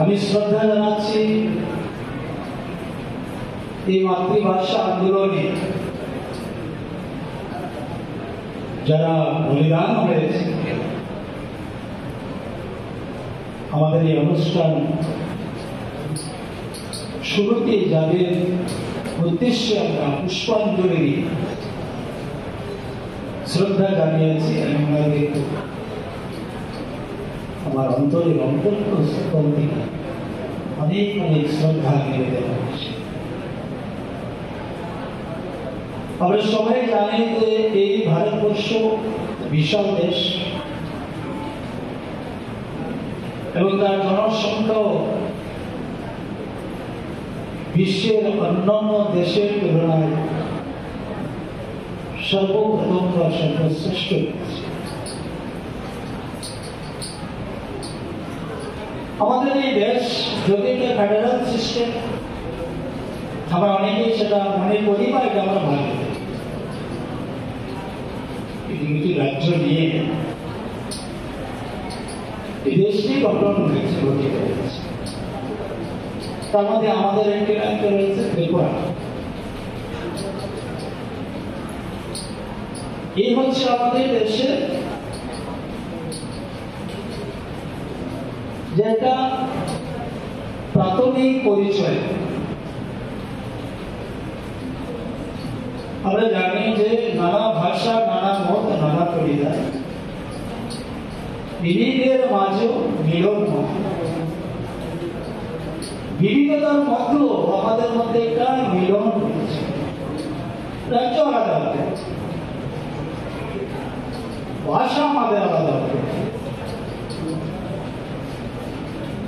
আমি শ্রদ্ধা জানাচ্ছি এই মাতৃভাষা আন্দোলনে যারা বলিদান হয়েছে। আমাদের এই অনুষ্ঠান শুরুতে যাদের উদ্দেশ্যে আমরা পুষ্পাঞ্জলি শ্রদ্ধা জানিয়েছি, আমি ওনাদেরকে আমার অন্তরের অন্তঃস্থল থেকে অনেক অনেক শ্রদ্ধা নিবেদন করছি। আমরা সবাই জানি যে এই ভারতবর্ষ বিশাল দেশ এবং তার জনসংখ্যাও বিশ্বের অন্যান্য দেশের তুলনায় সর্বপ্রথম বা সর্বশ্রেষ্ঠ। আমাদের এই দেশ যদি এটা ফেডারেল সিস্টেম, আমরা অনেকেই সেটা মনে করি বা এটা আমরা ভাবি কিছু রাজ্য নিয়ে এই দেশটি গঠন হয়েছে, গঠিত হয়েছে। তার মধ্যে আমাদের একটি রাজ্য রয়েছে ত্রিপুরা। এই হচ্ছে আমাদের দেশের যেটা প্রাথমিক পরিচয়। আমরা জানি যে নানা ভাষা, নানা মত, নানা পরিধান, বিবিধের মাঝেও মিলন মত। বিবিধতার মধ্যেও আমাদের মধ্যে একটা মিলন রয়েছে। রাজ্য আলাদা হবে, ভাষা আমাদের আলাদা হবে।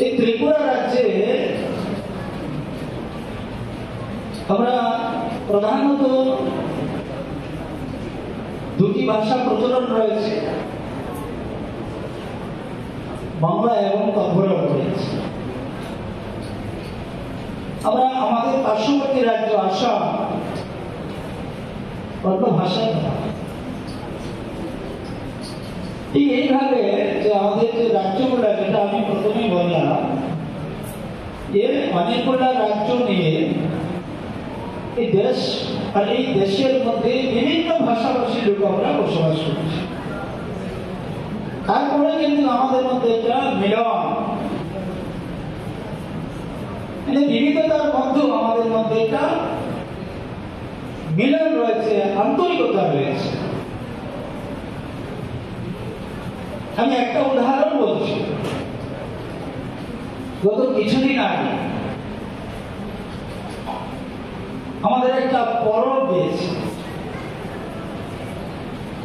এই ত্রিপুরা রাজ্যে আমরা প্রধানত দুটি ভাষা প্রচলন রয়েছে, বাংলা এবং কন্নড় রয়েছে। আমরা আমাদের পার্শ্ববর্তী রাজ্য আসাম অন্য ভাষায় ঠিক এইভাবে যে আমাদের যে রাজ্যগুলো, যেটা আমি প্রথমেই বললাম, এর অনেকগুলো রাজ্য নিয়ে এই দেশ, আর এই দেশের মধ্যে বিভিন্ন ভাষাভাষী লোক আমরা বসবাস করছি। তারপরে কিন্তু আমাদের মধ্যে একটা মিলন, বিবিধতার মধ্যেও আমাদের মধ্যে একটা মিলন রয়েছে, আন্তরিকতা রয়েছে। আমি একটা উদাহরণ বলছি। গত কিছুদিন আগে আমাদের একটা পরব গিয়েছে,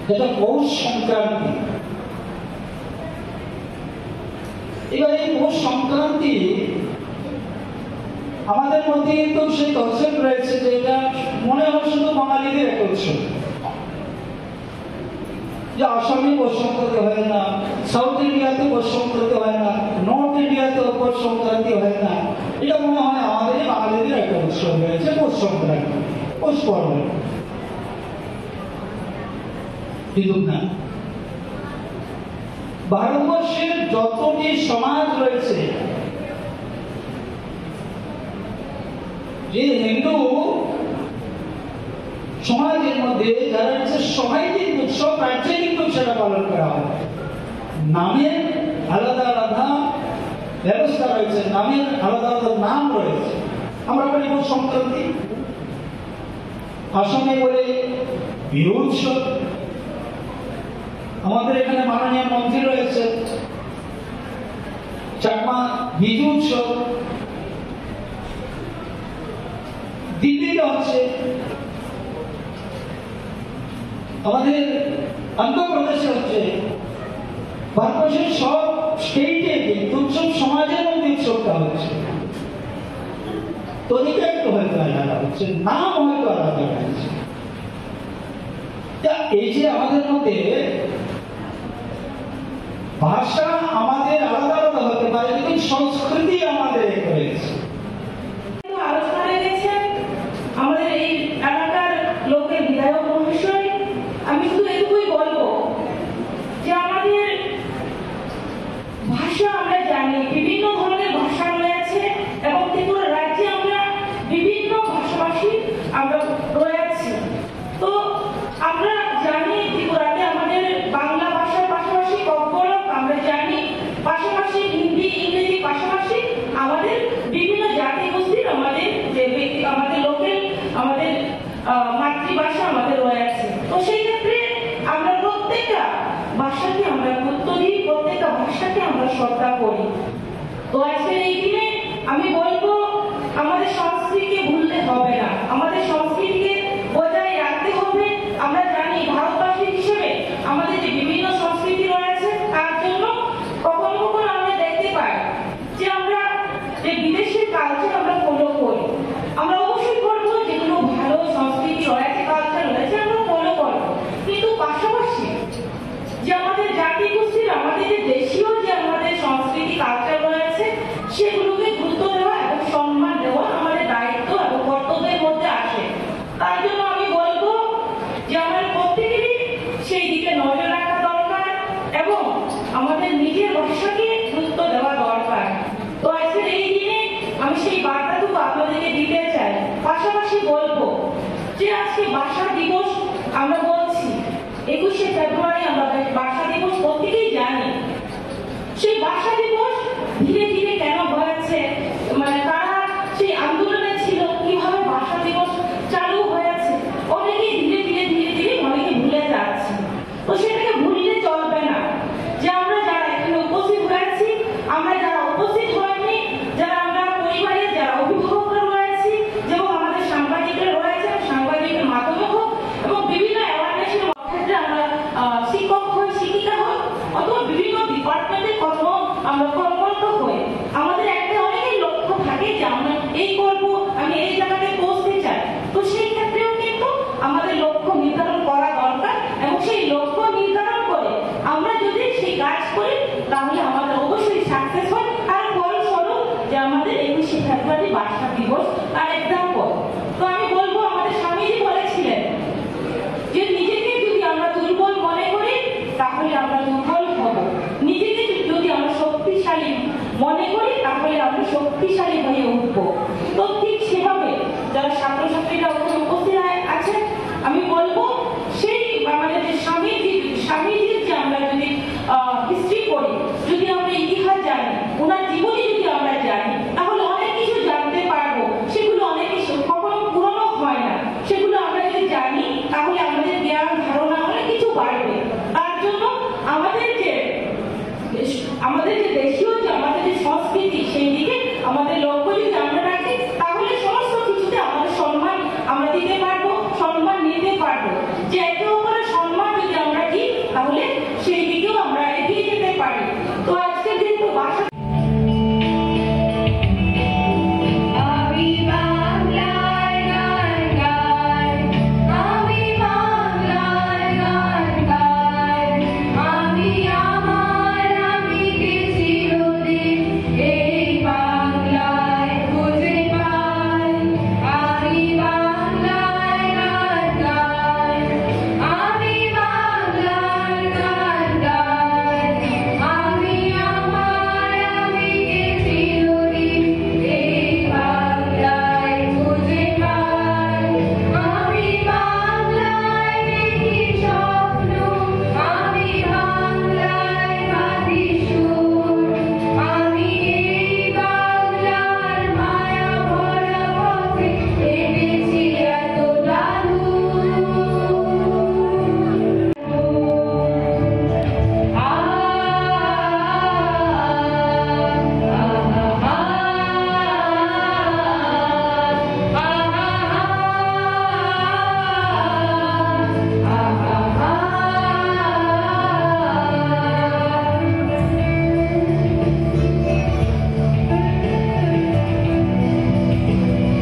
যেটা পৌষ সংক্রান্তি। এবার এই পৌষ সংক্রান্তি আমাদের মধ্যে কিন্তু সেই কনসেপ্ট রয়েছে যে এটা মনে হয় শুধু বাঙালিদের একটা উৎসব, যে আসামে পৌষ সংক্রান্তি হয় না, সাউথ ইন্ডিয়াতে পৌষ সংক্রান্তি হয় না, নর্থ ইন্ডিয়াতে পৌষ সংক্রান্তি হয় না। এটা মনে হয় আমাদের বাঙালিদের একটা উৎসব রয়েছে, পৌষ সংক্রান্তি, পৌষ পর্ব। কিন্তু না, ভারতবর্ষের যতটি সমাজ রয়েছে, যে হিন্দু সমাজের মধ্যে যারা হচ্ছে সবাই কিন্তু সব রাজ্যে কিন্তু সেটা পালন করা হয়। নামের আলাদা আলাদা ব্যবস্থা রয়েছে, নামের আলাদা আলাদা নাম রয়েছে। আমরা বলি পৌষ সংক্রান্তি, আসামে বলে বিহু উৎসব, আমাদের এখানে মাননীয় মন্ত্রী রয়েছে, চাকমা বিজু উৎসব, দিল্লিতে হচ্ছে, আমাদের অন্ধ্রপ্রদেশে হচ্ছে। ভারতবর্ষের সব স্টেটে কিন্তু উৎসব সমাজের মধ্যে উৎসবটা হচ্ছে, তরিকা একটু হয়তো আলাদা হচ্ছে, নাম হয়তো আলাদা হচ্ছে। এই যে আমাদের মধ্যে ভাষা আমাদের আলাদা আলাদা হতে পারে, কিন্তু সংস্কৃতি আমাদের এক রয়েছে। আলোচনায় গেছেন আমাদের এই এলাকার লোকের বিধায়ক মহাশয়। আমি শুধু এটুকুই বলবো যে আমাদের ভাষা আমরা জানি, বিভিন্ন ধরনের ভাষা আমরা আমাদের লোকেল, আমাদের মাতৃভাষা আমাদের রয়েছে। তো সেই ক্ষেত্রে আমরা প্রত্যেকটা ভাষাকে আমরা গুরুত্ব দিই, প্রত্যেকটা ভাষাকে আমরা শ্রদ্ধা করি। তো আজকের এই দিনে আমি বলবো আমাদের সংস্কৃতিকে ভুলতে হবে না, আমাদের সংস্কৃতিকে বজায় রাখতে হবে। আমরা জানি ভারতবাসী হিসেবে আমাদের যে বিভিন্ন সংস্কৃতি রয়েছে, তার জন্য কখনো কখনো আমরা দেখতে পাই যে আমরা যে বিদেশের কালচার আমরা ফলো করি। আমরা অবশ্যই করবো, যেগুলো ভালো সংস্কৃতি রয়েছে, কালচার রয়েছে, আমরা ফলো করবো। কিন্তু পাশাপাশি যে আমাদের জাতি গোষ্ঠীর, আমাদের যে দেশীয় যে আমাদের সংস্কৃতি কালচার রয়েছে, সেগুলোকে গুরুত্ব দেওয়া এবং সম্মান দেওয়া আমাদের দায়িত্ব এবং কর্তব্যের মধ্যে আসে। তার জন্য আমি বলবো যে আমাদের প্রত্যেকেরই সেই দিকে নজর রাখা দরকার এবং আমাদের নিজের ভাষাকে গুরুত্ব দেওয়া দরকার। তো আজকের এই দিনে আমি সেই বার্তাটুকু আপনাদেরকে দিতে চাই। পাশাপাশি বলবো যে আজকে ভাষা দিবস আমরা বলছি, 21শে ফেব্রুয়ারি আমরা ভাষা দিবস প্রত্যেকেই জানি। সেই ভাষা দিবস ধীরে ধীরে কেন হয়েছে, মানে তারা সেই আন্দোলনে ছিল, কিভাবে ভাষা দিবস চালু হয়েছে, অনেকে ধীরে ধীরে ধীরে ধীরে অনেকে ভুলে যাচ্ছে। তো সেটাকে ভুললে চলবে না যে আমরা যারা এখানে উপস্থিত হয়েছি, আমরা যারা উপস্থিত হয়নি, যারা আমরা পরিবারের যারা অভিভাবকরা রয়েছি, যেমন আমাদের সাংবাদিকরা রয়েছে, সাংবাদিকের মাধ্যমে হোক এবং বিভিন্ন অ্যাওয়ারনেসের ক্ষেত্রে আমরা শিক্ষক হই, শিক্ষিকা হই, অথবা বিভিন্ন ডিপার্টমেন্টের কর্ম আমরা কর্মরত হই, আমাদের একটা অনেকের লক্ষ্য থাকে যে আমরা এই করবো, আমি এই জায়গাতে পৌঁছতে চাই। তো সেই ক্ষেত্রেও কিন্তু আমাদের লক্ষ্য নির্ধারণ করা দরকার এবং সেই লক্ষ্য নির্ধারণ করে আমরা যদি সেই কাজ করি তাহলে আমাদের অবশ্যই সাকসেস হয়। আর ফলস্বরূপ যে আমাদের 21শে ফেব্রুয়ারি ভাষা দিবস তার এক্সাম্পল। তো আমি বলবো আমাদের স্বামীজি বলেছিলেন যে নিজেকে যদি আমরা দুর্বল মনে করি তাহলে আমরা দুর্বল হব, নিজেকে যদি আমরা শক্তিশালী মনে করি তাহলে আমরা শক্তিশালী হয়ে উঠবো। তো ঠিক সেভাবে যারা ছাত্রছাত্রীরা ওখানে উপস্থিত আছেন, আমি বলবো সেই আমাদের যে স্বামীজির যে আমরা যদি হিস্ট্রি পড়ি, যদি আমরা ইতিহাস জানি, ওনার জীবন